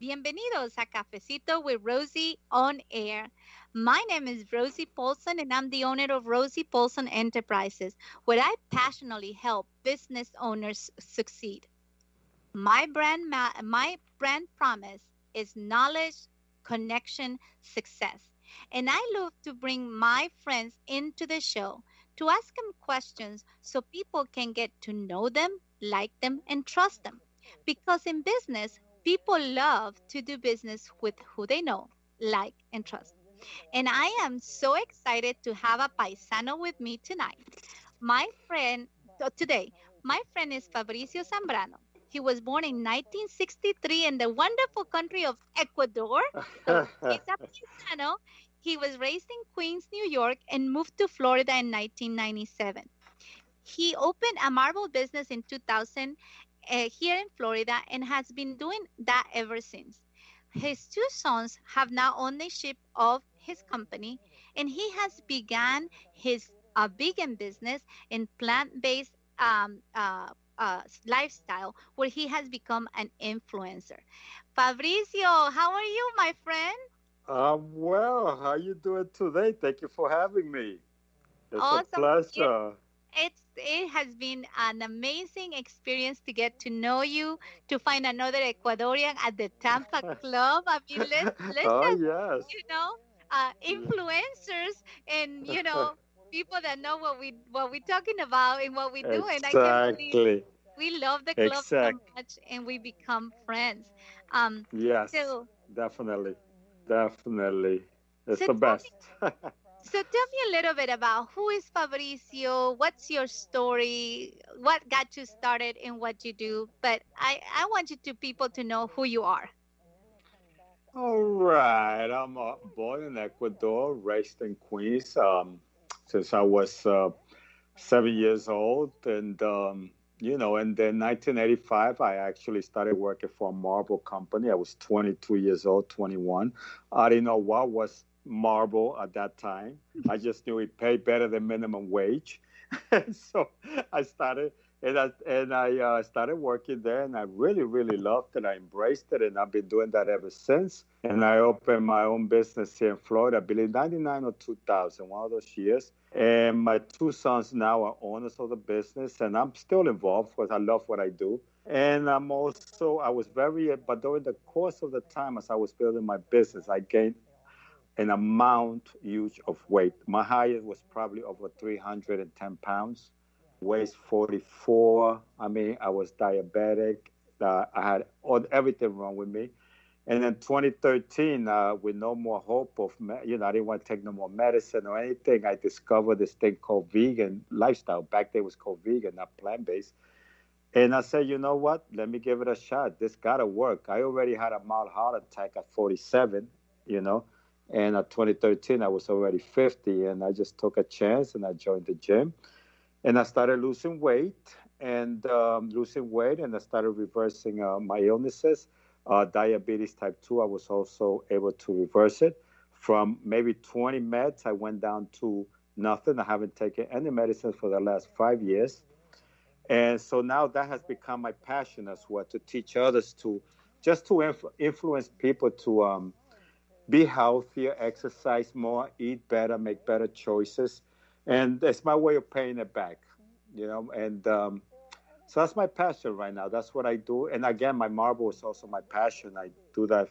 Bienvenidos a Cafecito with Rosie on air. My name is Rosie Paulson and I'm the owner of Rosie Paulson Enterprises, where I passionately help business owners succeed. My brand promise is knowledge, connection, success. And I love to bring my friends into the show to ask them questions so people can get to know them, like them, and trust them. Because in business, people love to do business with who they know, like, and trust. And I am so excited to have a paisano with me tonight. My friend today, my friend is Fabricio Zambrano. He was born in 1963 in the wonderful country of Ecuador. So he's a paisano. He was raised in Queens, New York, and moved to Florida in 1997. He opened a marble business in 2000 here in Florida and has been doing that ever since. His two sons have now ownership of his company, and he has begun his vegan business in plant-based lifestyle, where he has become an influencer. Fabricio, how are you, my friend? Well, how you doing today? Thank you for having me. It's a Awesome. pleasure. It has been an amazing experience to get to know you, to find another Ecuadorian at the Tampa Club. I mean, let's Oh, just yes. you know influencers and people that know what we're talking about and what we do. And I can't believe Exactly. we love the club so Exact. much and we become friends. Um, Yes, so definitely. Definitely. It's so the tell best. So tell me a little bit about who is Fabricio, what's your story, what got you started in what you do, but I want you to people to know who you are. All right. I'm born in Ecuador, raised in Queens since I was 7 years old. And then 1985, I actually started working for a marble company. I was 22 years old, 21. I didn't know what was marble at that time. I just knew it paid better than minimum wage. So I started. And I started working there, and I really, really loved it. I embraced it, and I've been doing that ever since. And I opened my own business here in Florida, I believe 99 or 2000, one of those years. And my two sons now are owners of the business, and I'm still involved because I love what I do. And I was but during the course of the time as I was building my business, I gained an amount huge of weight. My highest was probably over 310 pounds, weighs 44. I mean, I was diabetic. I had everything wrong with me. And in 2013, with no more hope of, I didn't want to take no more medicine or anything. I discovered this thing called vegan lifestyle. Back then it was called vegan, not plant based. And I said, you know what? Let me give it a shot. This gotta work. I already had a mild heart attack at 47, you know, and at 2013 I was already 50, and I just took a chance and I joined the gym, and I started losing weight, and I started reversing my illnesses. Diabetes type 2, I was also able to reverse it. From maybe 20 meds, I went down to nothing. I haven't taken any medicine for the last 5 years. And so now that has become my passion as well, to teach others to just to influence people to be healthier, exercise more, eat better, make better choices. And it's my way of paying it back, and so that's my passion right now. That's what I do. And again, my marble is also my passion. I do that.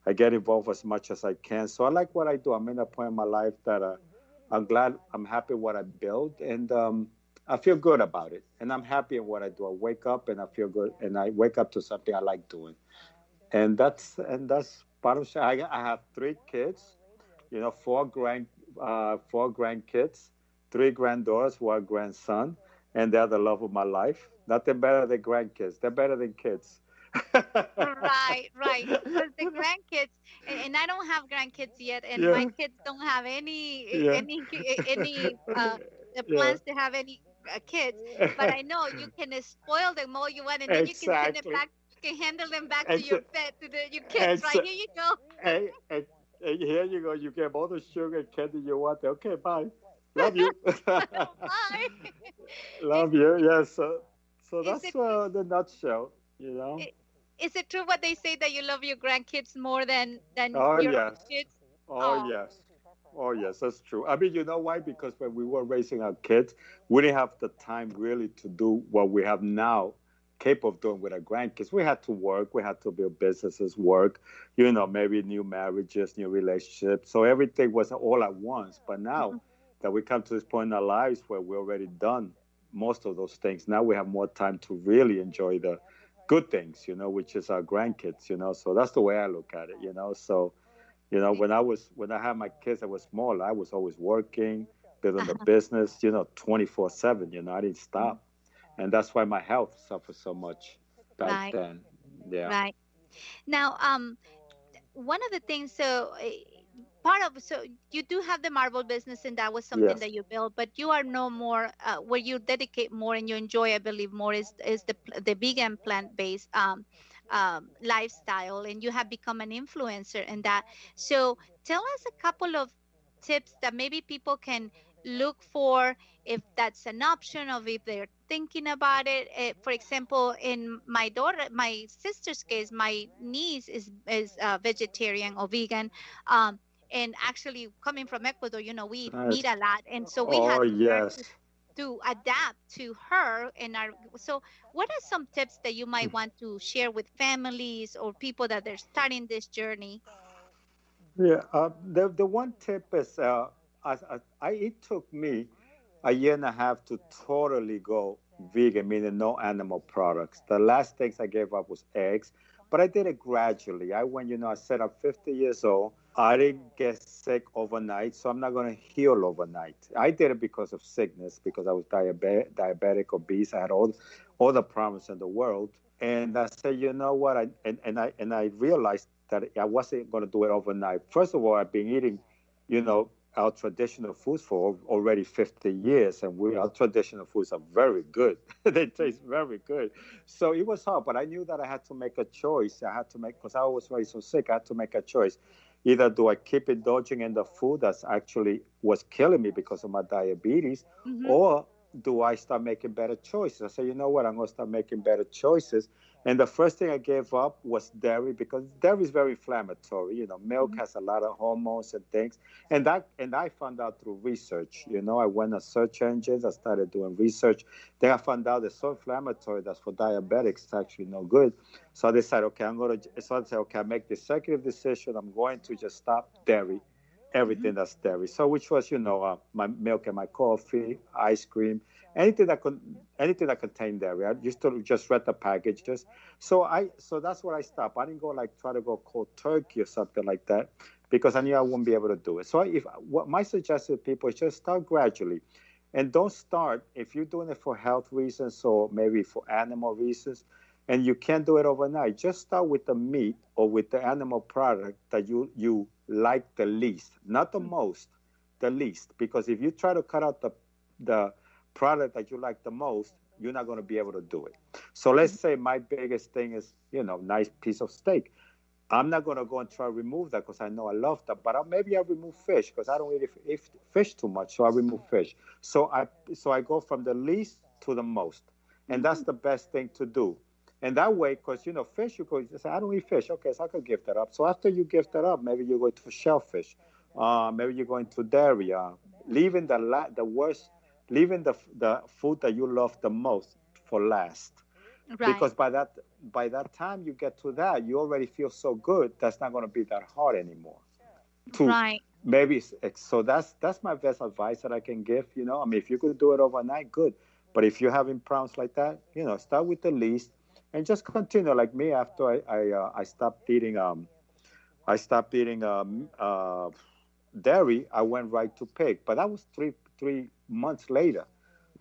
I get involved as much as I can. So I like what I do. I'm in a point in my life that I'm happy what I build, and I feel good about it. And I'm happy in what I do. I wake up and I feel good, and I wake up to something I like doing. And that's part of. I have three kids, four grandkids, three granddaughters, one grandson, and they're the love of my life. Nothing better than grandkids. They're better than kids. Right, right. Because the grandkids, and I don't have grandkids yet, and my Yeah, kids don't have yeah, any yeah. plans to have any kids. But I know you can spoil them all you want, and then you can send it Exactly. back. You can handle them back to Ex- your pet, to your kids. ex- Right, here you go. hey, hey, hey, here you go. You get all the sugar and candy you want. Okay, bye. Love you. Bye. Is Love you. Yes. So is that's it? the nutshell. You know. Is it true what they say that you love your grandkids more than Oh, your own yes. kids? Oh, Oh, yes. Oh, yes, that's true. I mean, you know why? Because when we were raising our kids, we didn't have the time really to do what we have now, capable of doing with our grandkids. We had to work, we had to build businesses, work, maybe new marriages, new relationships. So everything was all at once. But now mhm, that we come to this point in our lives where we're already done most of those things, now we have more time to really enjoy the good things, which is our grandkids. So that's the way I look at it. So right. when I had my kids, I was small. I was always working, building the business, 24/7. I didn't Mhm. stop, and that's why my health suffered so much back Right, then. Yeah. right. Now, one of the things, so part of, so you do have the marble business, and that was something Yes. that you built, but you are no more where you dedicate more and you enjoy, I believe, more is the vegan plant-based lifestyle, and you have become an influencer in that. So tell us a couple of tips that maybe people can look for, if that's an option, or if they're thinking about it. For example, in my sister's case, my niece is vegetarian or vegan, um, and actually coming from Ecuador, we eat meat Nice. a lot, and so we Oh had to learn yes. to adapt to her and our. So, what are some tips that you might want to share with families or people that they're starting this journey? Yeah. The one tip is, it took me a year and a half to totally go vegan, meaning no animal products. The last things I gave up was eggs, but I did it gradually. I said I'm 50 years old. I didn't get sick overnight, so I'm not going to heal overnight. I did it because of sickness, because I was diabetic, obese. I had all the problems in the world, and I said, you know what? I realized that I wasn't going to do it overnight. First of all, I've been eating, our traditional foods for already 50 years, and our traditional foods are very good. They taste very good. So it was hard, but I knew that I had to make a choice. I had to make, because I was very so sick, I had to make a choice. Either do I keep indulging in the food that's actually was killing me because of my diabetes, Mm-hmm. or do I start making better choices? I said, you know what, I'm going to start making better choices. And the first thing I gave up was dairy, because dairy is very inflammatory. Milk Hmm. has a lot of hormones and things. And I found out through research. I went on search engines, I started doing research. Then I found out it's so inflammatory that for diabetics it's actually no good. So I decided, okay, I make the executive decision. I'm going to just stop dairy, Hmm. everything that's dairy. So which was, my milk and my coffee, ice cream, anything that contained dairy. I used to just read the packages. So that's what I stopped. I didn't go like try to go cold turkey or something like that, because I knew I wouldn't be able to do it. So if what my suggestion to people is just start gradually, and don't start if you're doing it for health reasons or maybe for animal reasons, and you can't do it overnight. Just start with the meat or with the animal product that you like the least, not the most, the least. Because if you try to cut out the product that you like the most, you're not going to be able to do it. So let's say my biggest thing is, nice piece of steak. I'm not going to go and try to remove that because I know I love that. But maybe I remove fish because I don't eat fish too much. So I remove fish. So I go from the least to the most, and that's Hmm. the best thing to do. And that way, because fish, you could say I don't eat fish. Okay, so I could give that up. So after you give that up, maybe you go to shellfish. Maybe you go into dairy. Leaving the worst, leaving the food that you love the most for last, Right, because by that time you get to that, you already feel so good that's not going to be that hard anymore to right. maybe. So that's my best advice that I can give. I mean, if you could do it overnight, good. But if you're having problems like that, start with the least and just continue. Like me, after I stopped eating dairy, I went right to pig. But that was three months later.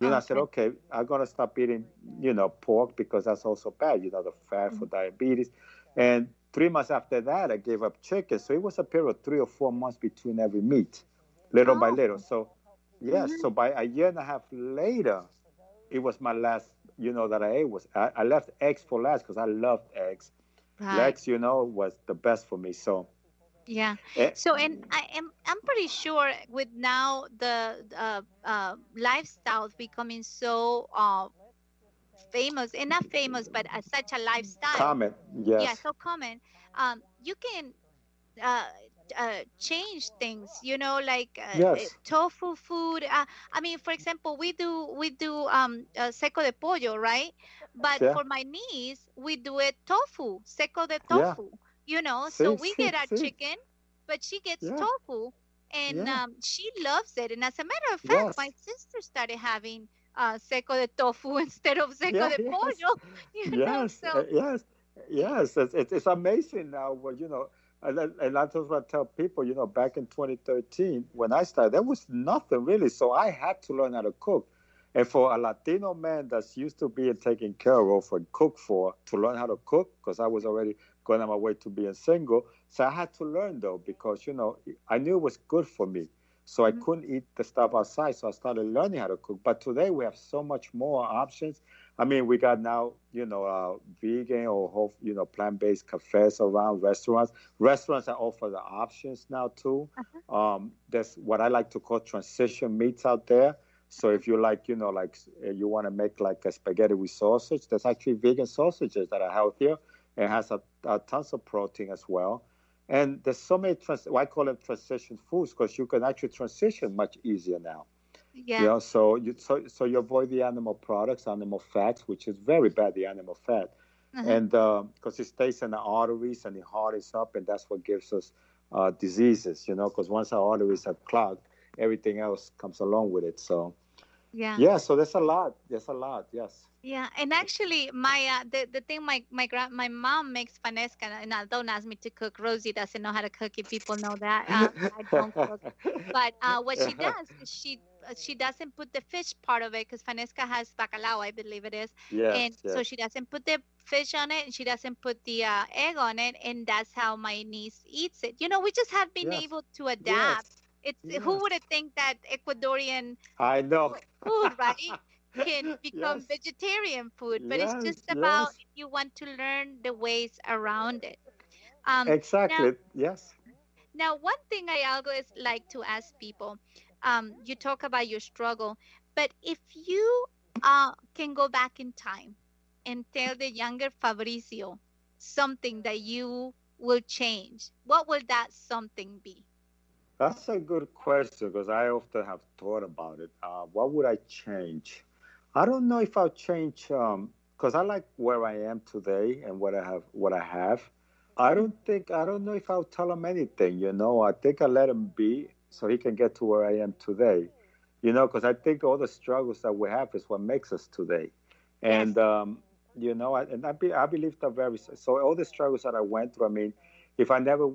I said, Okay. okay, I'm gonna stop eating, pork, because that's also bad, the fat for Mhm. diabetes. And 3 months after that, I gave up chicken. So it was a period of 3 or 4 months between every meat, little by Oh. little. So yes, Hmm. so by a year and a half later, it was my last, that I ate was I left eggs for last because I loved eggs. Right. Eggs, was the best for me. So Yeah. eh, So, and I'm pretty sure with now the lifestyles becoming so famous, and not famous, but such a lifestyle. Comment. Yeah, Yes. so common. You can uh, change things, like Yes. tofu food. I mean, for example, we do seco de pollo, right? But Yeah. for my niece, we do it tofu, seco de Yeah. tofu. So See, we see, get our see. chicken, but she gets Yeah. tofu, and Yeah. she loves it. And as a matter of fact, my Yes. sister started having seco de tofu instead of seco Yeah. de Yes. pollo. Yes. So Yes. Yes. It's amazing now. Well, and that's what I tell people. Back in 2013 when I started, there was nothing really. So I had to learn how to cook. And for a Latino man that's used to being taken care of and cook for, to learn how to cook, because I was already going on my way to being single. So I had to learn though, because I knew it was good for me. So I mhm, couldn't eat the stuff outside. So I started learning how to cook. But today we have so much more options. I mean, we got now, vegan or whole, plant-based cafes around restaurants. Restaurants that offer the options now too. uh-huh, There's what I like to call transition meats out there. So uh-huh. if you like, you want to make like a spaghetti with sausage, there's actually vegan sausages that are healthier and has a tons of protein as well. And there's so many, I call them transition foods because you can actually transition much easier now. Yeah. So you avoid the animal products, animal fats, which is very bad, the animal fat, Uh-huh. and because it stays in the arteries and the heart is up, and that's what gives us diseases. Because once our arteries are clogged, everything else comes along with it. So Yeah. yeah, so there's a lot. There's a lot. Yes. Yeah, and actually, the thing my mom makes panesca, and don't ask me to cook. Rosie doesn't know how to cook. If people know that, I don't cook. But what she does is she doesn't put the fish part of it because panesca has bacalao, I believe it is, Yes. and so Yes. she doesn't put the fish on it, and she doesn't put the egg on it, and that's how my niece eats it. We just have been Yes. able to adapt. Yes. It's who Yes. would have think that Ecuadorian I know. food, right, can become Yes. vegetarian food, but it's Yes. just about Yes. if you want to learn the ways around it. Now, Exactly. Yes. one thing I always like to ask people, you talk about your struggle, but if you can go back in time and tell the younger Fabricio something that you will change, what will that something be? That's a good question because I often have thought about it. What would I change? I don't know if I'll change because I like where I am today and what I have. What I have. I don't know if I'll tell him anything. I think I let him be so he can get to where I am today. Because I think all the struggles that we have is what makes us today. Yes. And I believe that very so. All the struggles that I went through. I mean, if I never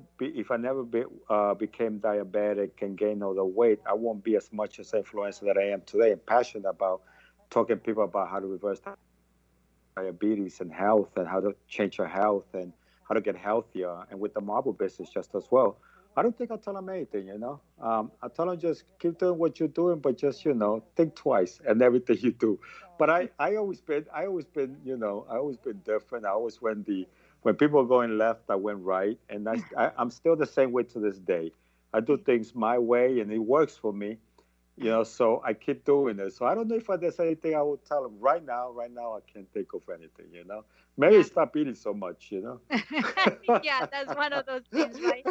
became diabetic and gained all the weight, I won't be as much as influencer that I am today and passionate about talking to people about how to reverse diabetes and health and how to change your health and how to get healthier and with the marble business just as well. I don't think I'll tell them anything. I tell them just keep doing what you're doing, but just think twice and everything you do. But I always been different. I always when people are going left, I went right, and I'm still the same way to this day. I do things my way, and it works for me. So I keep doing it. So I don't know if there's anything I would tell them right now. Right now, I can't think of anything. Maybe Yeah. stop eating so much. Yeah, that's one of those things, right?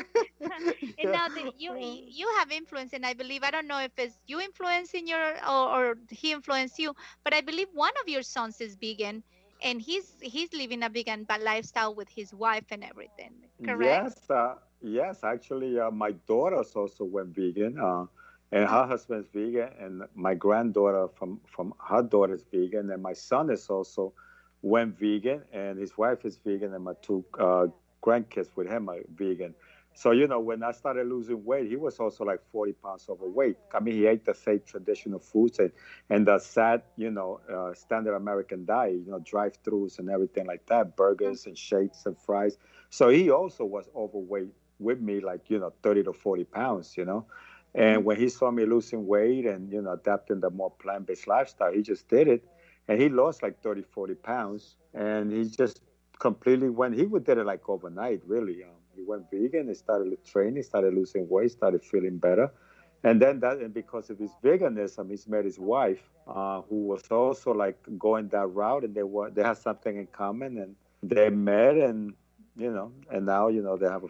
And Yeah. now that you have influence, and I believe I don't know if it's you influencing or he influenced you, but I believe one of your sons is vegan, and he's living a vegan lifestyle with his wife and everything. Correct? Yes. Actually, my daughters also went vegan, and Uh-huh. her husband's vegan, and my granddaughter from her daughter's vegan, and my son is also went vegan, and his wife is vegan, and my two grandkids with him are vegan. So when I started losing weight, he was also like 40 pounds overweight. I mean, he ate the same traditional foods and the sad, standard American diet, drive-throughs and everything like that, Uh-huh. burgers and shakes and fries. So he also was overweight with me, like 30 to 40 pounds. Mhm. And when he saw me losing weight and adapting the more plant-based lifestyle, he just did it, and he lost like 30, 40 pounds, and he just completely went. He did it like overnight, really. He went vegan, he started training, started losing weight, started feeling better, And then that, and because of his veganism, he's met his wife, who was also like going that route, and they had something in common, and they met, and and now they have a